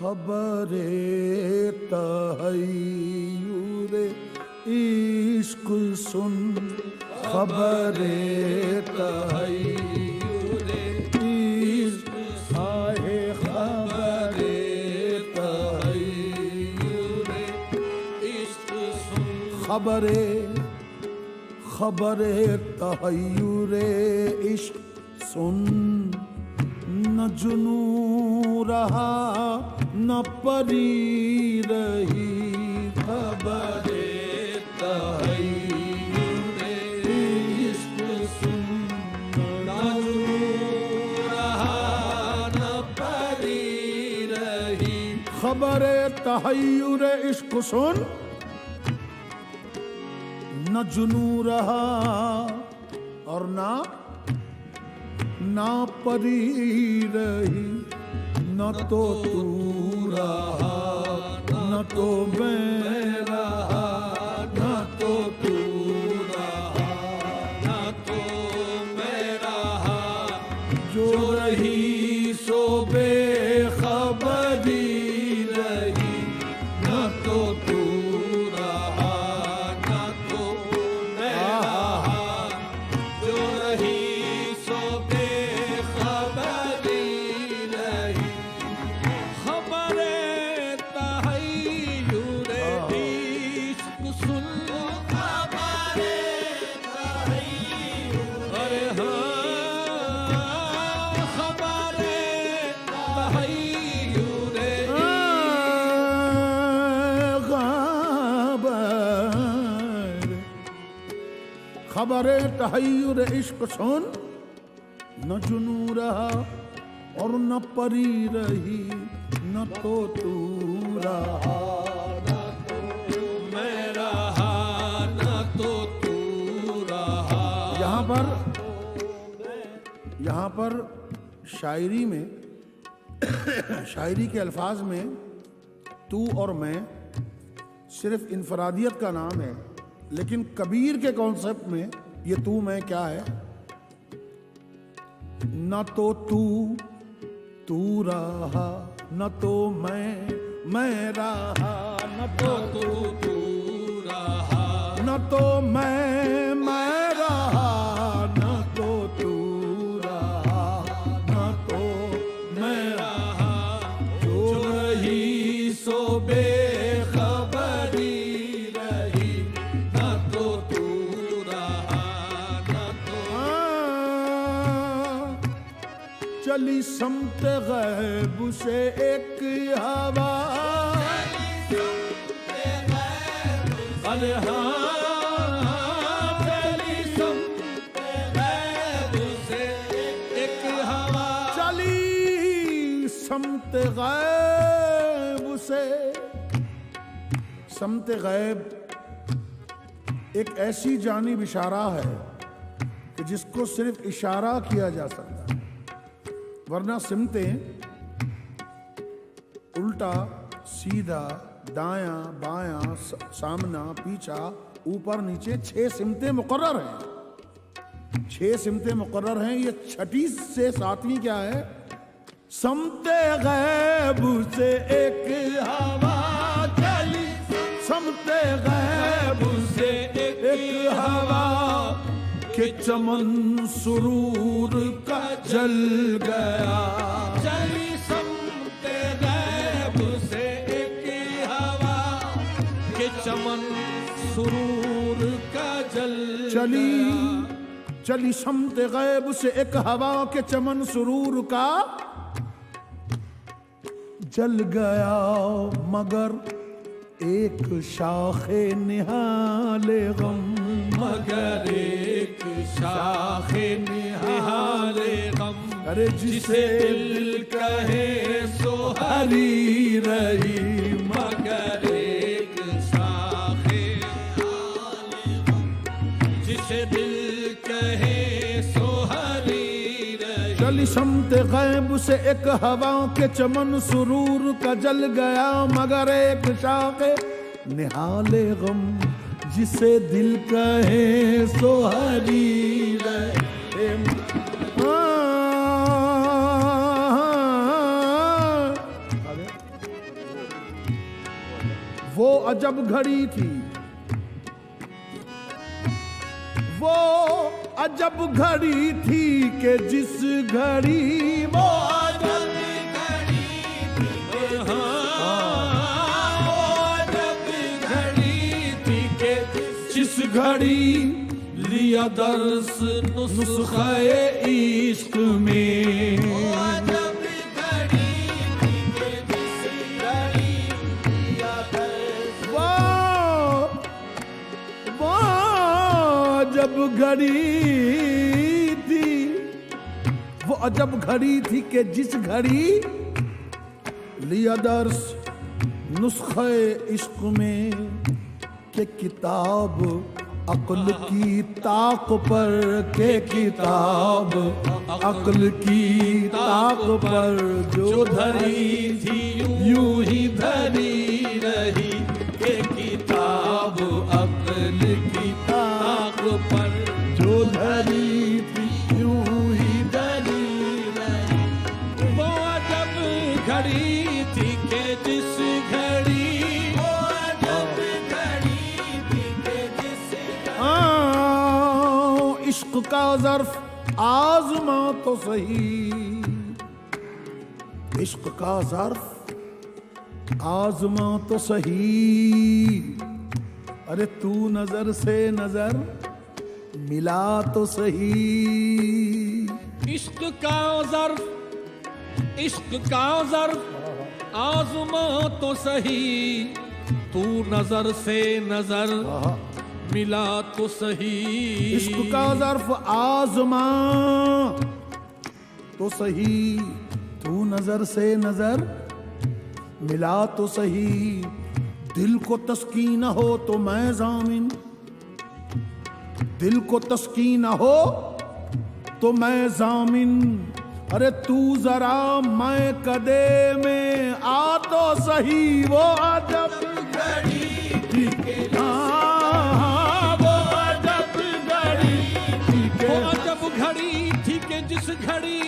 خبر تحیر عشق سن، خبر تحیر عشق، آئے خبر تحیر عشق سن، خبر تحیر عشق سن، نہ جنوں رہا نہ پری رہی، خبر تحیر عشق سن، نہ جنوں رہا نہ پری رہی، خبر تحیر عشق سن، نہ جنوں رہا اور نہ پری رہی، نہ تو رہا نہ تو میں رہا، نہ تو رہا نہ تو میں رہا، جو رہی سو بے خبری رہی، نہ تو رہا نہ تو میں رہا، جو رہی سو بے خبری رہی، خبر تحیر عشق سن، خبر تحیر، ارے ہاں خبر تحیر خبر تحیر عشق سن، نہ جنوں رہا اور نہ پری رہی، نہ تو رہا نہ تو میں رہا، نہ تو رہا۔ یہاں پر شاعری میں شاعری کے الفاظ میں تو اور میں صرف انفرادیت کا نام ہے، لیکن کبیر کے کانسیپٹ میں یہ تو میں کیا ہے؟ نہ تو رہا نہ تو میں رہا، نہ تو رہا نہ تو میں رہا، نہ تو رہا نہ تو میں رہا، جو رہی سو بے خبری رہی، نہ تو رہا نہ تو چلی سمت غیب سے ایک ہوا، ارے ہاں چلی سمت غیب سے ایک ہوا، چلی سمت غیب سے، سمت غیب ایک ایسی جانب اشارہ ہے کہ جس کو صرف اشارہ کیا جا سکتا ہے، ورنہ سمتیں الٹا سیدھا دایاں بایاں سامنا پیچھا اوپر نیچے 6 سمتیں مقرر ہیں، 6 سمتیں مقرر ہیں، یہ چھٹی سے 7ویں کیا ہے؟ سمت غیب سے ایک ہوا چلی، سمت غیب سے ایک ہوا کہ چمن سرور کا جل گیا، چلی سمت غیب سے ایک ہوا کہ چمن سرور کا جل گیا، چلی سمت غیب سے ایک ہوا کہ چمن سرور کا جل گیا، مگر ایک شاخ نہال غم، مگر ایک شاخ نہال غم، ارے جسے دل کہے سو ہری رہی، مگر ایک شاخ نہال غم، جسے دل کہے سو ہری رہی، چلی سمت غیب سے ایک ہوا کے چمن سرور کا جل گیا، مگر ایک شاخ نہال غم، جسے دل کہے سو ہری رہے، وہ عجب گھڑی تھی، وہ عجب گھڑی تھی کہ جس گھڑی وہ عجب گھڑی تھی، وہ عجب گھڑی تھی کہ جس گھڑی لیا درس نسخہ عشق میں، عجب گھڑی تھی، وہ عجب گھڑی تھی کہ جس گھڑی لیا درس نسخہ عشق میں، کہ کتاب عقل کی طاق پر، کہ کتاب عقل کی طاق پر جو دھری تھی یوں ہی دھری رہی، کہ کتاب عقل کی طاق پر جو دھری تھی یوں ہی دھری رہی، وہ عجب گھڑی تھی کہ جس گھڑی، وہ عجب گھڑی تھی کہ جس گھڑی، عشق کا ظرف آزما تو صحیح، عشق کا ظرف آزما تو صحیح، ارے تو نظر سے نظر ملا تو صحیح، عشق کا ظرف، عشق کا ظرف آزما تو صحیح، تو نظر سے نظر ملا تو صحیح، عشق کا ظرف آزما تو صحیح، تو نظر سے نظر ملا تو صحیح، دل کو تسکین ہو تو میں ضامن، دل کو تسکین ہو تو میں ضامن، ارے تو ذرا میں کدے میں آ تو صحیح، وہ عجب گھڑی تھی کہ وہ عجب گھڑی تھی کہ، وہ عجب گھڑی تھی کہ جس گھڑی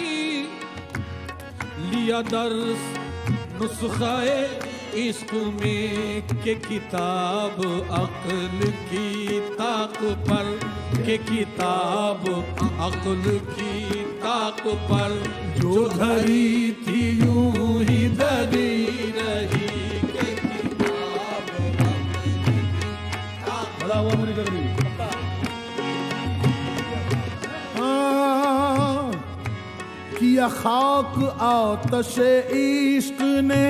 لیا درس نسخہ عشق میں، کہ کتاب عقل کی طاق پر، کہ کتاب عقل کی طاق پر جو دھری تھی یوں ہی دھری رہی، کہ کتاب عقل کی کیا خاک آتش عشق نے،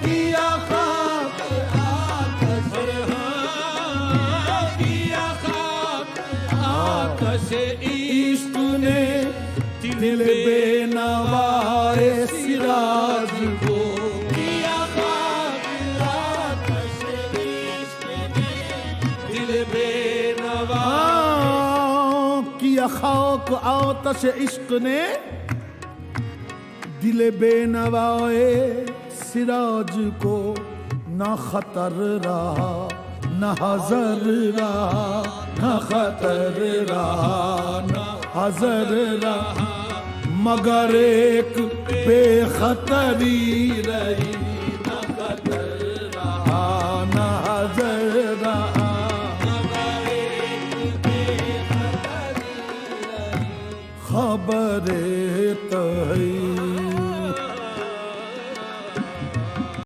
کیا خاک آتش، کیا خاک آتش عشق نے دل بے نوائے سراج کو، کیا خاک آتش عشق نے دل بے نوائے، کیا خاک آتش عشق نے دل بے نوائے سراج کو، نہ خطر رہا نہ حذر رہا، نہ خطر رہا نہ حذر رہا، مگر ایک بے خطری رہی، نہ خطر رہا نہ حذر رہا، مگر ایک بے خطری رہی، خبر تو ہے